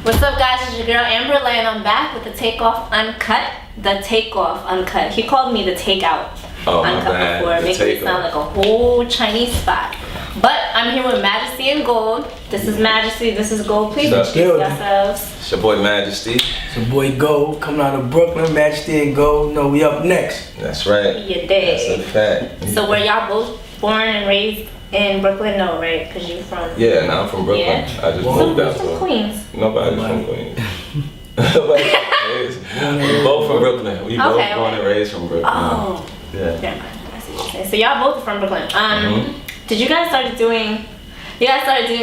What's up, guys? It's your girl Amber, and I'm back with the Takeoff Uncut. The Takeoff Uncut. He called me the Takeout Uncut before, making it sound like a whole Chinese spot. But I'm here with Majesty and Gold. This is Majesty. This is Gold. Please introduce yourselves. It's your boy Majesty. It's your boy Gold, coming out of Brooklyn. Majesty and Gold. No, we up next. That's right. You dig. That's a fact. So were y'all both born and raised in Brooklyn? No, right? Because you're from... Yeah, now I'm from Brooklyn. Yeah. I just moved out from Queens. Nobody's from Queens. We both from Brooklyn. We both born and raised from Brooklyn. Oh. Yeah. Never mind. I see what you're saying. So y'all both are from Brooklyn. Did you guys started doing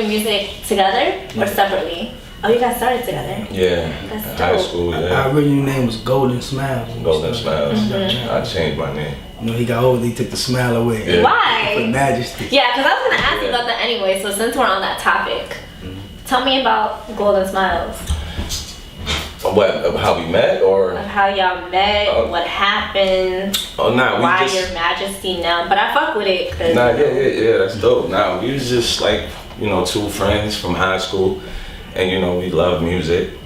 music together or separately? Oh, you guys started together. Yeah. That's in high dope. school. Yeah. Our original name was Golden Smiles. Golden Smiles. I changed my name. You know, he got older, he took the smile away. Yeah. Why? For Majesty. Yeah, because I was gonna ask you about that anyway. So since we're on that topic, tell me about Golden Smiles. What? Of how we met, or? Of how y'all met, what happened, Oh, nah. why your Majesty now. But I fuck with it. Cause Nah, yeah, that's dope. Nah, we was just like, two friends from high school, and we love music,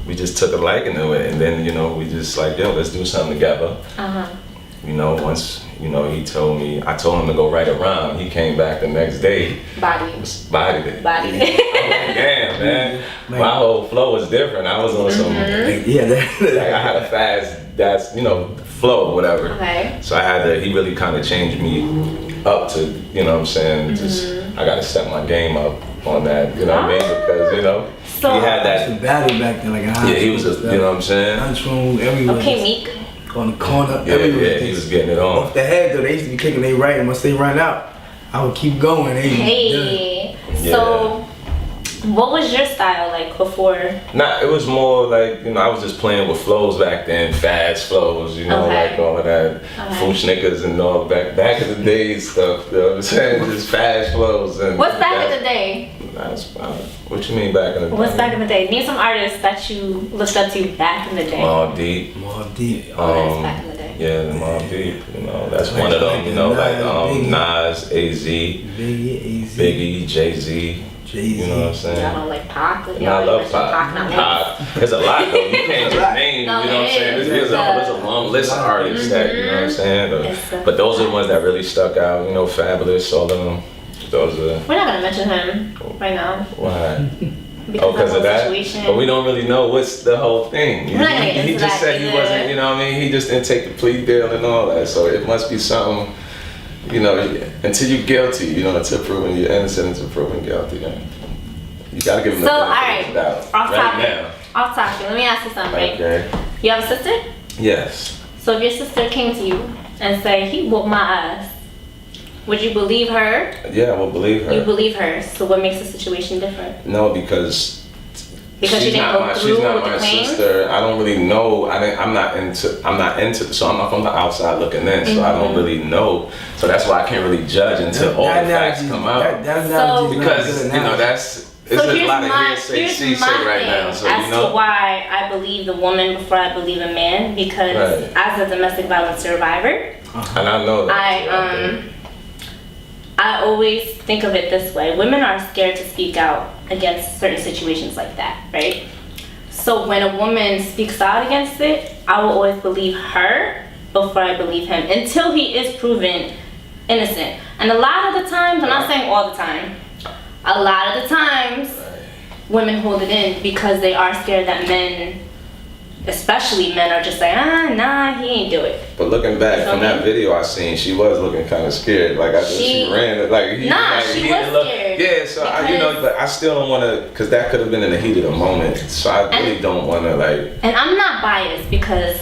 we just took a liking to it, and then we just like, yo, let's do something together. Once he told me, I told him to go write a rhyme. He came back the next day. Bodied it. I'm like, damn, man. My whole flow was different. I was on some, like I had a fast, flow, whatever. Okay. So he really kind of changed me up to, just, I got to step my game up on that, what I mean? Because, so, he had that. The battle back then, like a high he was, lunchroom, everywhere. Okay, Meek. On the corner, everywhere. Yeah, he was getting it on. Off the head though, they used to be kicking they right, and once they run out, I would keep going. Hey. So, what was your style like before? Nah, it was more like, I was just playing with flows back then, fast flows, like all of that, food snickers and all back in the day stuff, you know what I'm saying? Just fast flows. And what's back in the day? What you mean back in the day? What's back in the day? Name some artists that you looked up to back in the day. Mobb Deep. Back in the day. Yeah, the Mobb Deep, that's one of them, like Nas, AZ, Biggie, Jay-Z. You know what I'm saying? Y'all don't like Pac? I love Pac. There's a lot though. You can't just name, you know what I'm saying? There's a long list of artists that, you know what I'm saying? But those are the ones that really stuck out, Fabulous, all of them. Those are... We're not gonna mention him right now. Why? Because of that? situation. But we don't really know what's the whole thing. He just said he wasn't, he just didn't take the plea deal and all that. So it must be something, until you're guilty, until proven you're innocent, until proven guilty. You gotta give him the benefit of the doubt. Off topic. Let me ask you something. Okay. You have a sister? Yes. So if your sister came to you and said, he whooped my ass, would you believe her? Yeah, I will believe her. You believe her. So what makes the situation different? No, because she didn't go through she's not with my the claims? sister. I don't really know. I'm not into. So I'm from the outside looking in. So I don't really know. So that's why I can't really judge until all the facts come out. Because that's. It's a lot of hearsay right now. So as to why I believe the woman before I believe a man, because as a domestic violence survivor, and I know that I always think of it this way. Women are scared to speak out against certain situations like that, right? So when a woman speaks out against it, I will always believe her before I believe him until he is proven innocent. And a lot of the times, I'm not saying all the time, a lot of the times, women hold it in because they are scared that men, especially men, are just like, nah, he ain't do it. But looking back from that video I seen, she was looking kind of scared. Like she ran, she was scared. Yeah, so but I still don't want to, because that could have been in the heat of the moment. So I really don't want to And I'm not biased because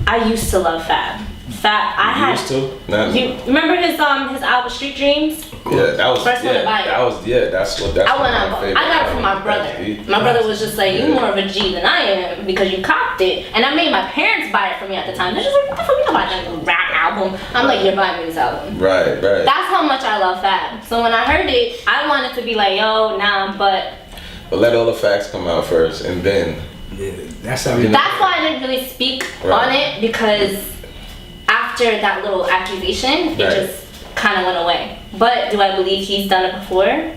I used to love Fab. Used to? You remember his album Street Dreams? Yeah, that was first one to buy it. That's I got it from my brother. My brother was just like, you more of a G than I am because you copped it. And I made my parents buy it for me at the time. They're just like, what the fuck, you not buying that rap album? I'm like, you're buying me this album. Right. That's how much I love Fab. So when I heard it, I wanted to be like, yo, nah, but let all the facts come out first and then. Yeah, that's why I didn't really speak on it, because after that little accusation, it just kind of went away. But do I believe he's done it before?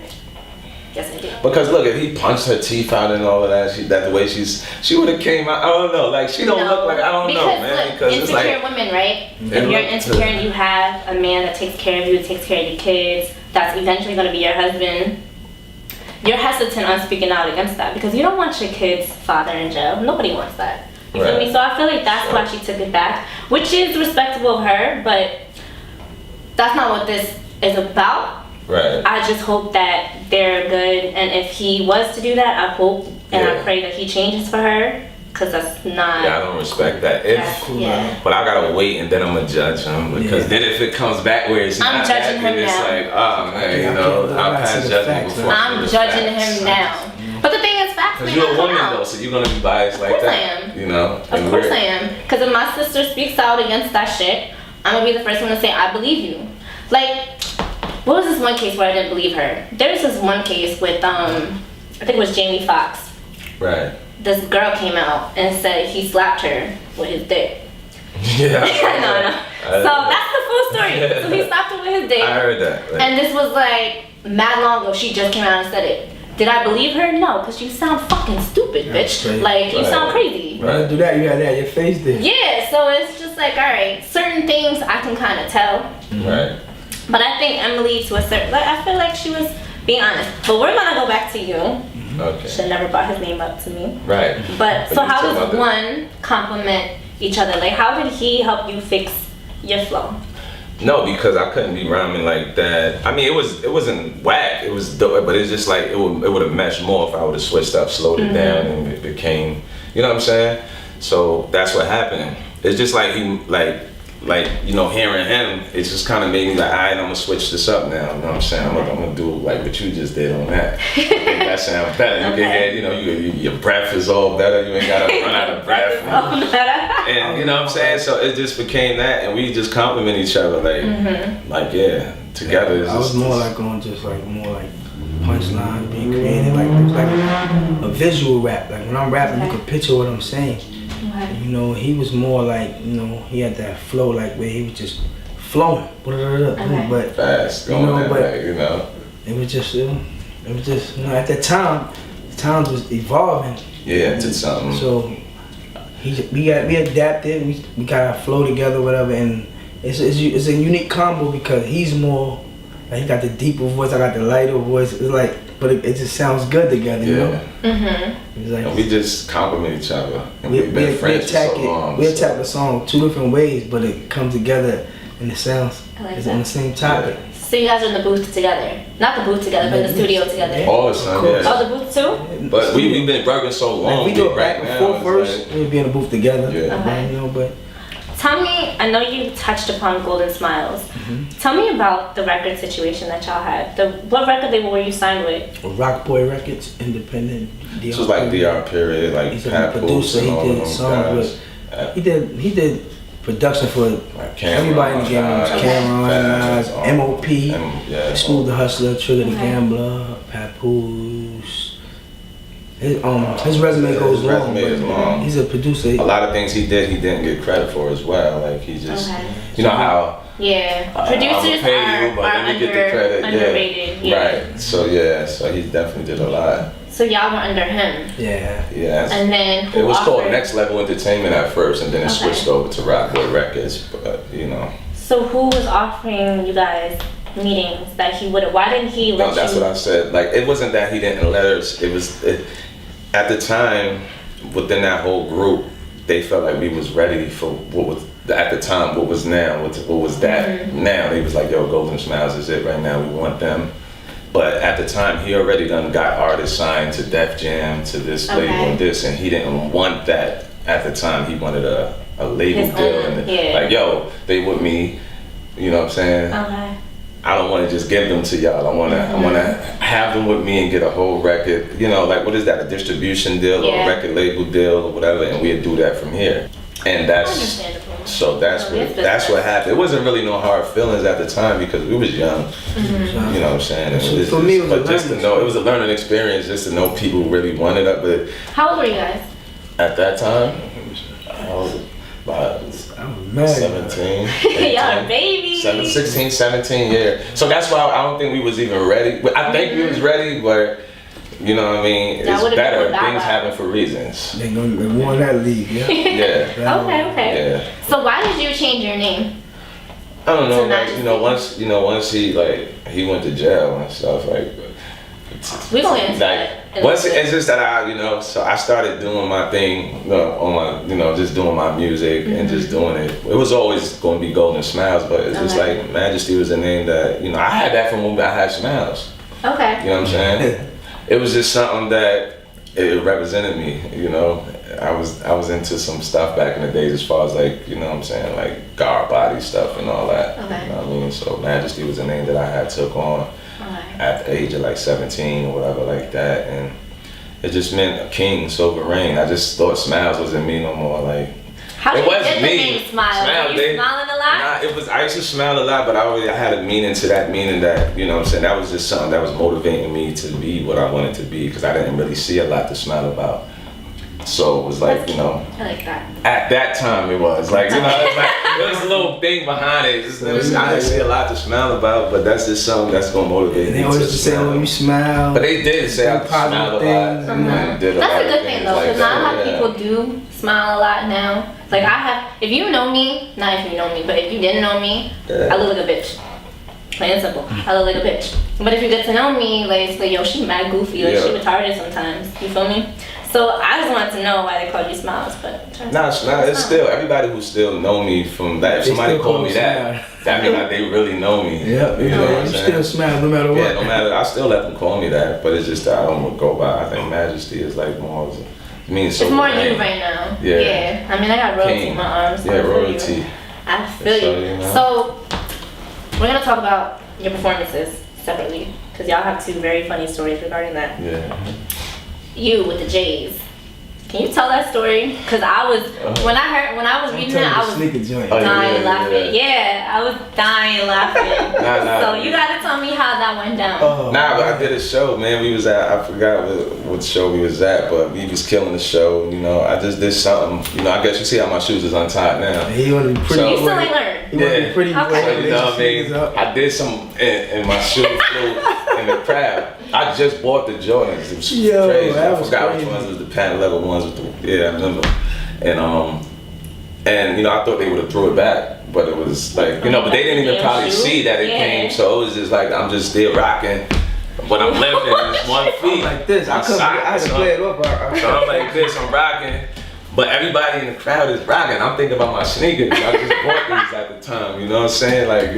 Yes, I do. Because look, if he punched her teeth out and all of that, the way she would have came out. I don't know. Like she don't look like I don't know, man. Because it's insecure like women, right? If you're insecure and you have a man that takes care of you, takes care of your kids, that's eventually going to be your husband. You're hesitant on speaking out against that because you don't want your kid's father in jail. Nobody wants that. You feel me? So I feel like that's why she took it back, which is respectable of her, but that's not what this is about. Right. I just hope that they're good, and if he was to do that, I hope and I pray that he changes for her, because that's not. Yeah, I don't respect that. But I gotta wait and then I'm gonna judge him because then if it comes back where it's I'm not judging that, him then it's now. like, oh man, you know, I'll pass judgment before. I'm judging him now. But the thing is, facts may Because you're not a come woman out. though, so you're gonna be biased like that. Of course I am. You know. Of course I am. Because if my sister speaks out against that shit, I'm gonna be the first one to say I believe you. Like. What was this one case where I didn't believe her? There's this one case with, I think it was Jamie Foxx. Right. This girl came out and said he slapped her with his dick. Yeah. No. So that's the full story. Yeah. So he slapped her with his dick. I heard that. Like, And this was like mad long ago. She just came out and said it. Did I believe her? No, because you sound fucking stupid, bitch. Crazy. Like, you sound crazy. When you do that, you had that your face there. Yeah, so it's just like, alright, certain things I can kind of tell. Right. But I think Emily, to a certain, like, I feel like she was being honest. But we're gonna go back to you. Okay. Should never brought his name up to me. Right. But so you how talking does about one complement each other? Like, how did he help you fix your flow? No, because I couldn't be rhyming like that. I mean, it wasn't whack. It was dope, but it's just like it would have meshed more if I would have switched up, slowed it down, and it became, you know what I'm saying? So that's what happened. It's just like he you know, hearing him, it just kind of made me like, all right, I'm gonna switch this up now. You know what I'm saying? I'm gonna do like what you just did on that. I think that sounds better. You can hear, you know, your breath is all better. You ain't gotta run out of breath. And you know what I'm saying? So it just became that, and we just compliment each other, like yeah, together. It's I was more like on just like more like punchline, being creative. Like it was like a visual rap. Like when I'm rapping, you can picture what I'm saying. You know, he was more like, you know, he had that flow like where he was just flowing. But fast, you know, going but way, you know. it was just you know, at that time, the times was evolving. Yeah, to something. So we adapted, we got our flow together, whatever, and it's a unique combo because he's more like he got the deeper voice, I got the lighter voice. It's like, but it just sounds good together, you know. It's like, and we just compliment each other. And we we've been friends for so long. We attack the song two different ways, but it comes together and it sounds it's on the same topic. So you guys are in the booth together. Not the booth together, but in the studio together. All the time, yeah. Oh, the booth too? But we've been working so long. Like we do it right back and now, forth first, like, we'd be in the booth together. Yeah. Okay. You know, but Tell me, I know you touched upon Golden Smiles. Tell me about the record situation that y'all had. What record label were you signed with? Rock Boy Records, independent. this was like DR period, like He's a Pat producer. and He all of did them songs guys. with. He did production for Like Cameron, everybody in the game. Nas, Cameron, Faz, M.O.P. yeah, Smooth the Hustler, Trigger the Gambler, Papoose. His resume goes his long. resume is long. He's a producer. A lot of things he didn't get credit for as well. Like he just, you know how. Yeah, I'ma producers pay you, but are let me get the credit. underrated. Yeah. Right. So so he definitely did a lot. So y'all were under him. Yeah. Yeah. And then who it was called offered- Next Level Entertainment at first, and then it Okay. switched over to Rock Boy Records. But you know. So who was offering you guys meetings that he would? Why didn't he let No, that's you? what I said. Like it wasn't that he didn't let us. It was at the time within that whole group, they felt like we was ready for what was at the time, what was now, what was that now. They was like, yo, Golden Smiles is it right now. We want them. But at the time, he already done got artists signed to Def Jam, to this label and this, and he didn't want that at the time. He wanted a label His deal, own, and yeah. like, yo, they with me. You know what I'm saying? Okay. I don't want to just give them to y'all. I want to have them with me and get a whole record. You know, like what is that? A distribution deal or a record label deal or whatever, and we'd do that from here. And that's Understandable. so that's what happened. It wasn't really no hard feelings at the time because we was young. You know what I'm saying? So for me, it was just to know, it was a learning experience just to know people really wanted it. But How old were you guys? at that time, I was about 17. Y'all are babies. 16, 17, yeah. So that's why I don't think we was even ready. I think we was ready, but You know what I mean? That It's would've been better. that Things route. happen for reasons. They won that league, yeah. Yeah. Okay. Yeah. So why did you change your name? I don't know, To like, Majesty? once he went to jail and stuff, like, We gonna get into that. once it's just that so I started doing my thing, on my, just doing my music and just doing it. It was always going to be Golden Smiles, but it's just like Majesty was a name that, I had that from when I had Smiles. Okay. You know what I'm saying? It was just something that it represented me, I was into some stuff back in the days as far as like, like guard body stuff and all that. Okay. You know what I mean? So Majesty was a name that I had took on at the age of like 17 or whatever like that, and it just meant a king, sovereign. I just thought Smiles wasn't me no more. Like, How it did wasn't you get the me. name Smile? Were you smiling a lot? Nah, I used to smile a lot, but I had a meaning to that, meaning that, that was just something that was motivating me to be what I wanted to be, because I didn't really see a lot to smile about. So it was like, I like that. at that time it was like, it was a little thing behind it. I didn't see a lot to smile about, but that's just something that's gonna motivate me. They always just say, "Oh, you smile." But they did say I smiled a lot. things, And did That's lot a of good thing things though, like because not a lot that, of people do smile a lot now. Like if you know me, not if you know me, but if you didn't know me, I look like a bitch. Plain and simple. I look like a bitch. But if you get to know me, like it's like, yo, she mad goofy, like she retarded sometimes. You feel me? So I just wanted to know why they called you Smiles, but it's still everybody who still know me from that. If somebody called me that means like they really know me. Yeah, you know what I'm you saying? still smile no matter what. Yeah, no matter. I still let them call me that, but it's just that I don't go by. I think Majesty is like more. It means so. It's more you right now. Yeah. I mean, I got royalty in my arms. Yeah, royalty. I feel you. So we're gonna talk about your performances separately, because y'all have two very funny stories regarding that. Yeah. You with the J's. Can you tell that story? Cause I was when I was reading that, I was dying laughing. Yeah, I was dying laughing. So you gotta tell me how that went down. But I did a show, man. We was at, I forgot what show we was at, but we was killing the show. I just did something. I guess you see how my shoes is untied now. He wasn't pretty. You still ain't learned. He wasn't pretty. Okay. So, what I mean? I did some, and my shoe flew in the crowd. I just bought the Jordans. It was crazy. I forgot which ones was the patent leather ones with the, I remember. And I thought they would have threw it back, but it was like, but they didn't even probably see that it came. So it was just like, I'm just still rocking, but I'm lifting just one feet. I'm like this. I had to play it up. So I'm like this, I'm rocking. But everybody in the crowd is rocking. I'm thinking about my sneakers. I just bought these at the time. You know what I'm saying? Like,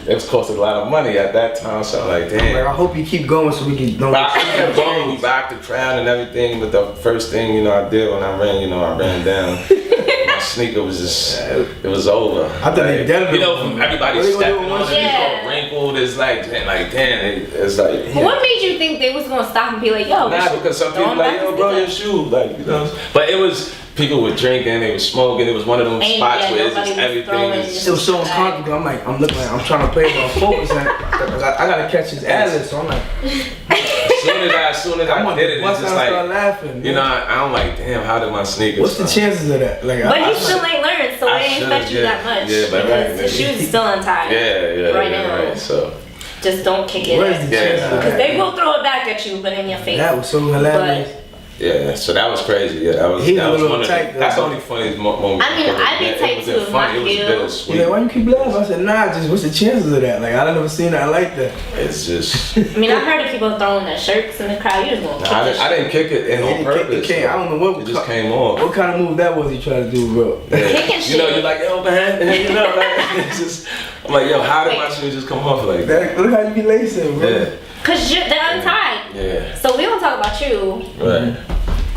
it was costing a lot of money at that time. So I'm like, damn. I hope you keep going so we can know. I kept going. We rocked the crowd and everything. But the first thing, I did when I ran, I ran down. My sneaker was just, it was over. I thought they did it. From everybody stepping on it, it's all wrinkled. It's like, damn, it's like. What made you think they was gonna stop and be like, yo? Nah, because some people like, yo, bro, your shoe, like, But it was. People were drinking, they were smoking. It was one of them spots where it's just everything is. It was so uncomfortable. I'm looking like I'm trying to play it on focus. I gotta catch his ad-lib, so I'm like. As soon as I did it, it's just like, laughing. I'm like, damn, how did my sneakers? What's the chances of that? Like, but he still ain't learned, so it ain't affect you that much. Yeah, but because the shoes still untied. Yeah, right now. Right, so. Just don't kick it. Where's the chances? Because they will throw it back at you, but in your face. That was so hilarious. Yeah, so that was crazy. Yeah, that was one of the, that's the only funniest moment. I mean, I'd be tight too with my heels. Yeah, why you keep laughing? I said, nah, just what's the chances of that? Like, I never seen that like that. It's just. I mean, I've heard of people throwing their shirts in the crowd. You just won't kick it. I didn't kick it on purpose. I don't know what. It just came off. What kind of move that was he trying to do, bro? Kicking shit. You're like, yo, man. Like, it's just. I'm like, yo, how did my shoes just come off like that? Look how you be lacing, bro. Yeah. Cause they're untied. Yeah. So we don't talk about you. Right.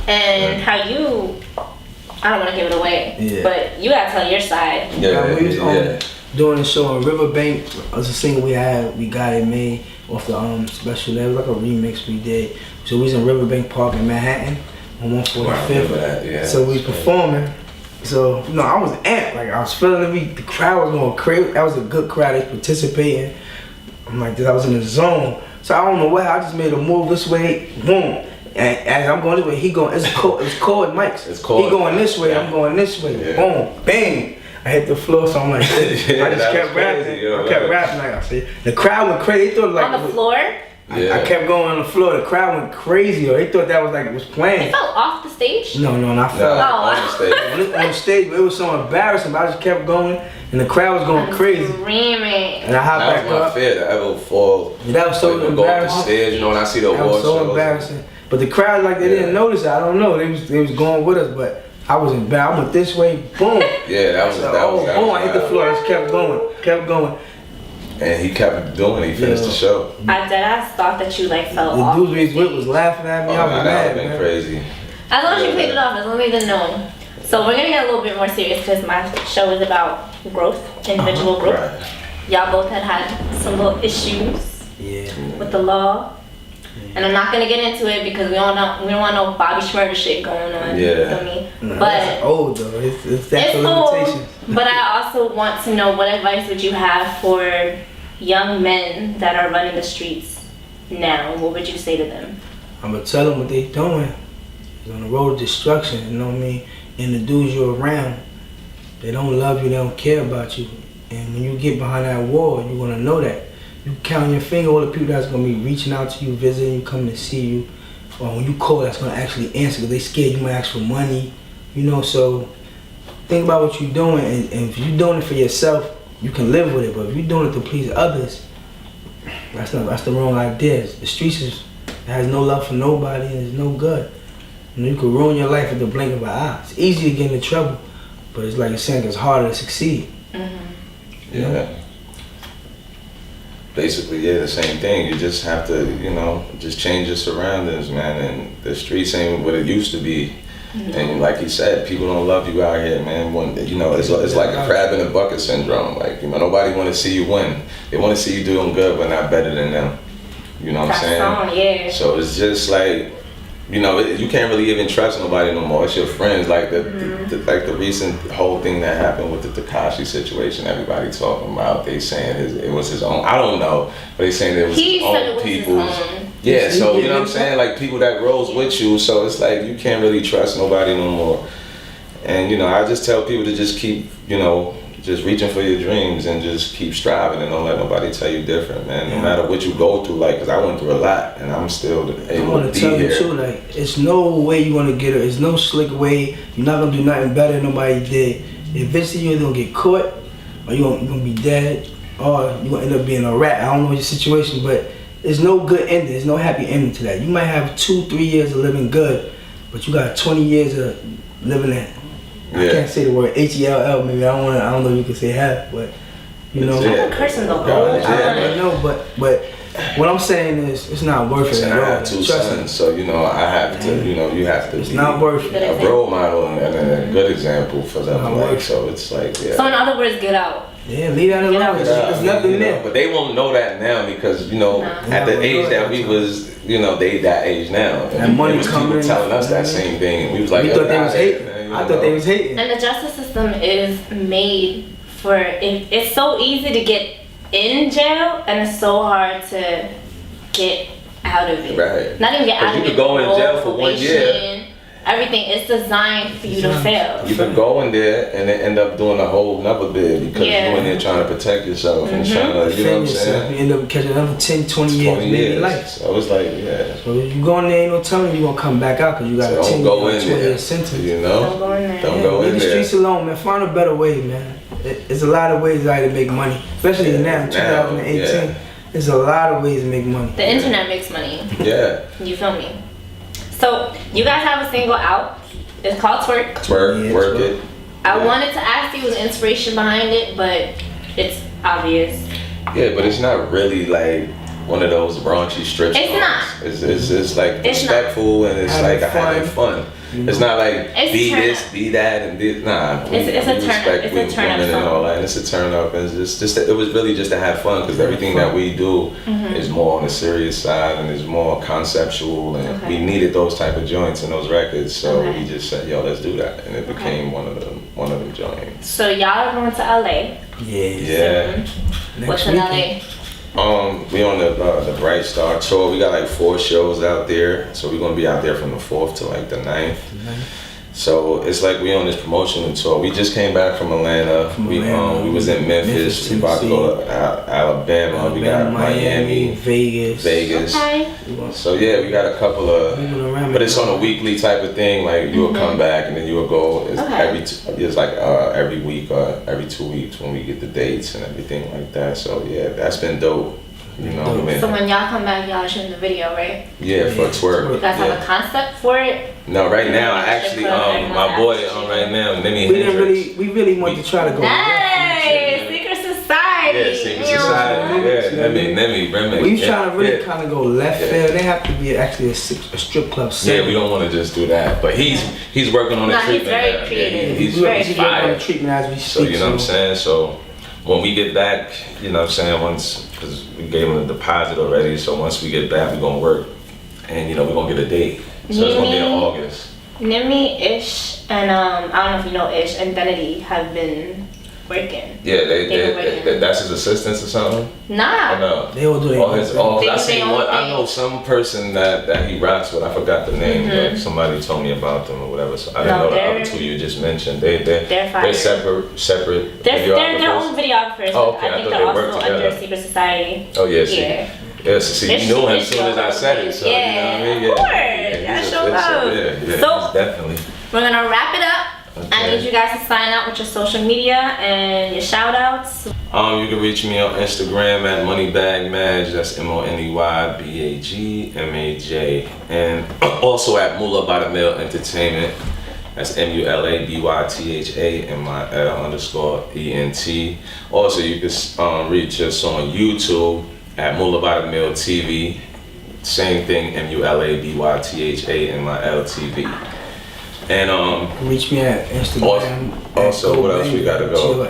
And how you, I don't want to give it away, but you gotta tell your side. Yeah, we was doing a show in Riverbank. It was a single we got it made off the special. It was like a remix we did. So we was in Riverbank Park in Manhattan on 145th. So we was performing. So I was amped. Like I was feeling it. The crowd was going crazy. That was a good crowd. They participating. I'm like, I was in the zone. So I don't know what. I just made a move this way. Boom. And as I'm going this way, he going. It's cold mics. It's cold. He going this way. I'm going this way. Yeah. Boom, bang. I hit the floor, so I'm like, I just kept rapping. I kept rapping like I said. The crowd went crazy. They thought like on the floor. I kept going on the floor. The crowd went crazy. Or they thought that was like it was playing. It fell off the stage? No, I fell. On the stage. On the stage, it was so embarrassing. But I just kept going, and the crowd was going crazy. Screaming. And I hopped back That was my up. fear to ever fall. Yeah, that was so like, go up the embarrassing. stairs, you know, when I see the That award was so shows. embarrassing. But the crowd, like, they didn't notice it. I don't know. They was going with us, but I was embarrassed. I went this way, boom. Yeah, that was boom, I hit the floor. I just kept going. And he kept doing it. He finished the show. I deadass thought that you like fell The off. dudes we was with was laughing at me. I was That mad, would have been man. crazy. As long as you played it off, as long as they didn't know. So we're gonna get a little bit more serious because my show is about growth, individual growth. Right. Y'all both had some little issues Yeah. with the law. And I'm not gonna get into it because we don't want no Bobby Schmurder shit going on. Yeah. You feel me? Nah, But that's old though. It's that it's for old. limitations. But I also want to know what advice would you have for young men that are running the streets now? What would you say to them? I'm gonna tell them what they doing. It's on the road of destruction, you know what I mean? And the dudes you're around, they don't love you, they don't care about you. And when you get behind that wall, you're gonna know that. You count on your finger all the people that's gonna be reaching out to you, visiting you, coming to see you. Or when you call, that's gonna actually answer because they scared you might ask for money. You know, so think about what you're doing. And if you're doing it for yourself, you can live with it. But if you're doing it to please others, that's the wrong idea. The streets it has no love for nobody and it's no good. You know, you can ruin your life with the blink of an eye. It's easy to get into trouble, but it's like you're saying, it's harder to succeed. Yeah. Basically, yeah, the same thing. You just have to, you know, just change your surroundings, man. And the streets ain't what it used to be. And like he said, people don't love you out here, man. You know, it's like a crab in a bucket syndrome. Like, you know, nobody want to see you win. They want to see you doing good, but not better than them. You know what I'm saying? Yeah. So it's just like, you know, you can't really even trust nobody no more. It's your friends. Like the recent whole thing that happened with the Tekashi situation. Everybody talking about. They saying it was his own. I don't know, but they saying it was He his said it own was his people's. own. Yeah, so you know what I'm saying? Like people that rolls with you. So it's like you can't really trust nobody no more. And you know, I just tell people to just keep, you know, just reaching for your dreams and just keep striving and don't let nobody tell you different, man. No matter what you go through, like, cause I went through a lot and I'm still able to be here. I want to tell you too, like, it's no way you're gonna get it. It's no slick way. You're not gonna do nothing better than nobody did. Eventually you're gonna get caught, or you're gonna be dead, or you're gonna end up being a rat. I don't know your situation, but there's no good ending. There's no happy ending to that. You might have 2-3 years of living good, but you got 20 years of living that. I can't say the word H-E-L-L. Maybe I don't know if you can say half, but you know. I'm cursing the whole I know, but what I'm saying is it's not worth it And at I all. have two sons, so you know I have to, you know, you have to It's be not worth it. a role model and a good example for them. Not Like, worth it. so it's like, yeah. So in other words, get out. Yeah, leave that alone. out. There's nothing you know, there. but they won't know that now because, you know, at the age that we was, you know, they that age now. That And money it was people coming in. telling us that same thing. And we was like, We yo, thought they nah, was hating. man, you I know. thought they was hating. And the justice system is made for it's so easy to get in jail and it's so hard to get out of it. Right. Not even get out of You it. could go in jail for 1 year. probation, Everything is designed for you to fail. You can go in there and then end up doing a whole nother bid because Yeah. you're in there trying to protect yourself and trying to, you know what I'm Defend yourself. saying? You end up catching another 10, 20 years, 20 maybe years. life. So it's like, yeah. So if you go in there, ain't no telling you gonna come back out because you got So a don't 10 go year, in 20 there. year sentence. You know? Don't go in there. Don't Yeah, go leave in the there. streets alone, man. Find a better way, man. There's a lot of ways out to make money, especially now in 2018. yeah. There's a lot of ways to make money. The internet makes money. Yeah. You feel me? So you guys have a single out. It's called Twerk. Twerk, Yeah, work twerk. it. I wanted to ask you the inspiration behind it, but it's obvious. Yeah, but it's not really like one of those raunchy strip It's songs. not. It's like It's not. respectful and it's Having like having fun. It's not like It's be turn this, up. be that, and be nah. It's a turn up. respect It's a turn up women and song. all that. And it's a turn up, and it's just it was really just to have fun because everything that we do Mm-hmm. is more on the serious side and is more conceptual, and Okay. we needed those type of joints and those records, so Okay. we just said, yo, let's do that, and it became one of them joints. So y'all are going to LA. Yeah. Yeah. Next What's in weekend. LA? We on the Bright Star tour. We got like 4 shows out there, so we're gonna be out there from the 4th to like the 9th. So it's like we on this promotional tour. We just came back from Atlanta. We was in Memphis. We about to go to Alabama. We got Miami, Vegas. Okay. So yeah, we got a couple of. But it's on a weekly type of thing. Like you will come back and then you will go. It's every week or every 2 weeks when we get the dates and everything like that. So yeah, that's been dope. You know what I mean? So when y'all come back, y'all shooting the video, right? Yeah, for twerk. You guys have a concept for it? No, right now I actually my boy right now, Nemi We really want to try to go. Nice! Secret Society! Yeah, Secret Society. Yeah, Nemi, Remy. We trying to really kind of go left field. They have to be actually a strip club set. Yeah, we don't want to just do that. But he's working on the treatment. He's very creative. He's very working on the treatment as we speak. So you know what I'm saying? So when we get back, you know what I'm saying, because we gave him a deposit already, so once we get back, we're going to work. And, you know, we're going to get a date. So it's going to be in August. Nimi, Ish, and I don't know if you know Ish, and Identity have been working. Yeah, that's his assistants or something? Nah. Or no? They all do it. I know some person that he rocks with. I forgot the name, but somebody told me about them or whatever. So I didn't know the other two you just mentioned. They're separate. They're their own videographers. Oh, okay. I think they're also under Secret Society. Oh yeah. Yeah, so you knew him as soon as I said it. So, yeah, you know what I mean? Of course. That showed up. Yeah, so definitely. We're gonna wrap it up. Okay. I need you guys to sign out with your social media and your shout outs. You can reach me on Instagram at moneybagmaj, that's MONEYBAGMAJ, and also at Mula by the Mill Entertainment, that's MULABYTHAMIL_ENT. Also, you can reach us on YouTube at Mula by the Mill TV, same thing, MULABYTHAMIL TV. And reach me at Instagram. Also, what else we gotta go?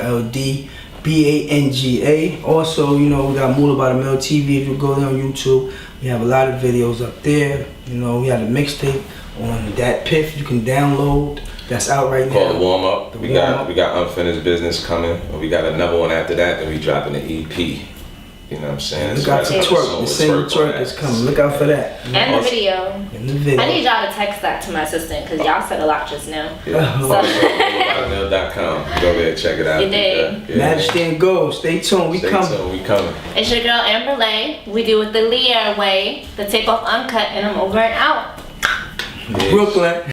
GOLDBANGA. Also, you know, we got Mula by the Mill TV. If you go there on YouTube, we have a lot of videos up there. You know, we have a mixtape on that Piff you can download. That's out right now. Called the Warm Up. We got Unfinished Business coming. We got another one after that. Then we dropping the EP. You know what I'm saying? Look out for twerk. The same twerk is coming. Look out for that. And the video. And the video. I need y'all to text that to my assistant because y'all said a lot just now. Yeah. So. MoneybagMill.com. Go there, check it out. You did. Yeah. Majesty Gold. Stay tuned. We coming. We coming. It's your girl Amber Lay. We do it the Lear way. The Takeoff Uncut, and I'm over and out. Yeah. Brooklyn.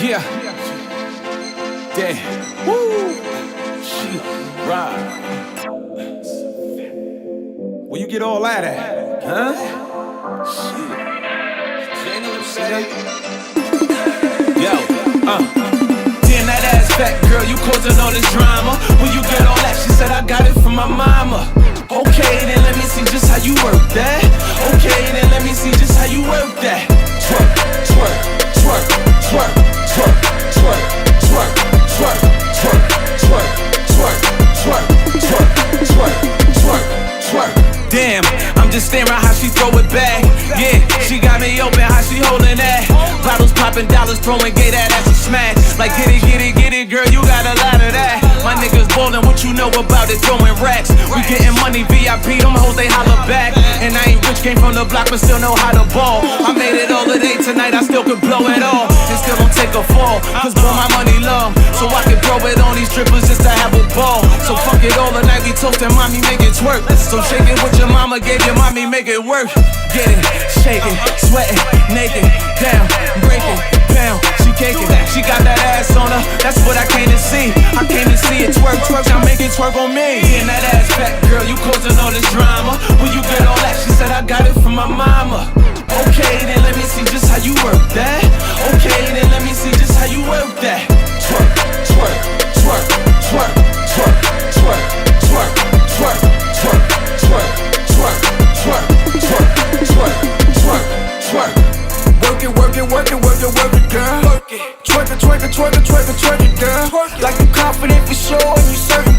Yeah. Damn. Woo. Shit. Ride. Where you get all that at? Huh? Shit. Yo. Damn that ass fat girl, you causing all this drama. Where you get all that? She said I got it from my mama. Okay, then let me see just how you work that. Okay, then let me see just how you work that. Twerk, twerk, twerk, twerk, twerk, twerk, twerk, twerk, twerk, twerk, twerk, twerk, twerk, twerk, twerk, twerk. Damn, I'm just staring how she throw it back. Yeah, she got me open, how she holding that. Bottles popping, dollars throwing, gay that ass a smash. Like get it, girl, you got a lot of that. My niggas ballin', what you know about it, throwing racks. We getting money, VIP, them hoes they holler back. And I ain't rich, came from the block, but still know how to ball. I made it all today, tonight I still could blow it all. And still don't take a fall, cause boy my money long. So I can throw it on these strippers just to have a ball. So fuck it all the night, we toastin', mommy make it twerk. So shake it with your mama, gave your mommy, make it work. Get it, shake it, sweatin', naked, down, break it, pound. She caking, she got that ass on her, that's what I came to see. I came to see it twerk, twerk, now make it twerk on me. And that ass fat girl, you causing all this drama. Where you get all that? She said I got it from my mama. Okay, then let me see just how you work that. Okay, then let me see just how you work that. Twerk, twerk, twerk, twerk, twerk, twerk, twerk, twerk, twerk, twerk, twerk, twerk, twerk, twerk, twerk, twerk. Work it, work it, work it, work it, work it, girl. Twerk it, twerk it, twerk it, twerk it, twerk it, girl. Like you confident for sure and you certain.